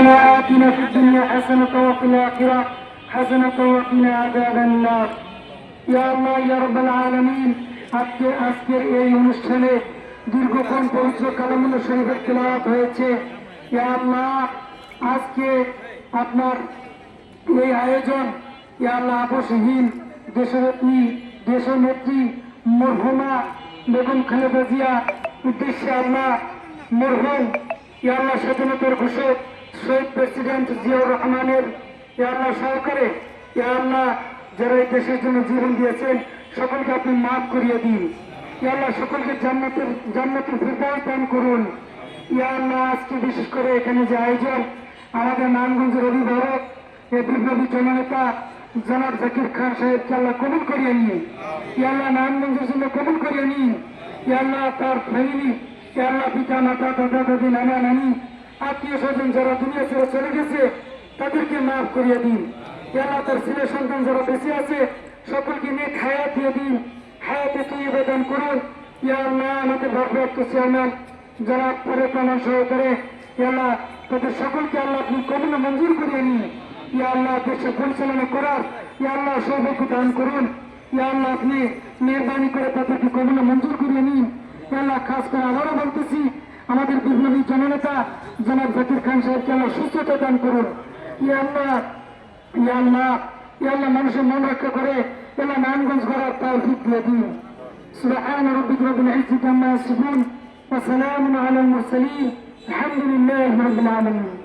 ربنا آتنا في الدنيا حسنة وفي الآخرة حسنة وقنا عذاب النار ইয়া আল্লাহ ইয়া রাব্বাল আলামিন আজকের এই অনুষ্ঠানে দীর্ঘক্ষণ পবিত্র কালামুল শরীফের তেলাওয়াত হয়েছে ইয়া আল্লাহ আজকে আপনার এই আয়োজন ইয়া আল্লাহ আপসহীন দেশনেত্রী মরহুমা বেগম খালেদা জিয়া উদ্দেশ্যে আল্লাহ মরহুম ইয়া আল্লাহ স্বাধীনতার ঘোষক শহীদ প্রেসিডেন্ট জিয়াউর রহমানের ইয়া আল্লাহ সহকারে ইয়া আল্লাহ যারা এই দেশের জন্য জীবন দিয়েছেন সকলকে আপনি মাফ করিয়ে দিন ইয়া আল্লাহ সকলকে জান্নাতুল ফিরদাউস দান করুন ইয়া আল্লাহ আজকে বিশেষ করে এখানে যে আয়োজন আমাদের নারায়ণগঞ্জের অভিভাবক এই বিপ্লবী জননেতা জনাব জাকির খান সাহেবকে আল্লাহ কবুল করিয়ে নিন ইয়া আল্লাহ নারায়ণগঞ্জের জন্য কবুল করিয়ে নিন ইয়া আল্লাহ তার ফ্যামিলি ইয়া আল্লাহ পিতা মাতা দাদা দাদি নানা নানি আত্মীয় স্বজন যারা দুনিয়া ছেড়ে চলে গেছে তাদেরকে মাফ করিয়ে দিন ইয়া আল্লাহ তার ছেলে সন্তান যারা বেঁচে আছে সকলকে নিয়ে হায়াত দিয়ে দিন হায়াতে তৈয়বা দান করুন ইয়া আল্লাহ আমাদের ভারপ্রাপ্ত চেয়ারম্যান যারা পরিচালনা সহকারে ইয়া আল্লাহ তাদের সকলকে আল্লাহ আপনি কবুল মঞ্জুর করিয়ে নিন ইয়া আল্লাহ দেশে পরিচালনা করার ইয়া আল্লাহ সৌভাগ্য দান করুন ইয়া আল্লাহ আপনি মেহরবানি করে তাদেরকে কবুল মঞ্জুর করিয়ে নিন ইয়া আল্লাহ খাস করে আবারও বলতেছি আমাদের বিপ্লবী জননেতা জনাব জাকির খান সাহেবকে আল্লাহ সুস্থতা দান করুন ইয়া আল্লাহ ইয়া আল্লাহ ইয়া আল্লাহ মানুষের মন রক্ষা করে ইয়া আল্লাহ নারায়ণগঞ্জ করার তৌফিক দিয়ে দিন সুবহান রাব্বিকা রাব্বিল ইজ্জাতি আম্মা ইয়াসিফুন ওয়া সালামুন আলাল মুরসালিন আলহামদুলিল্লাহি রাব্বিল আলামিন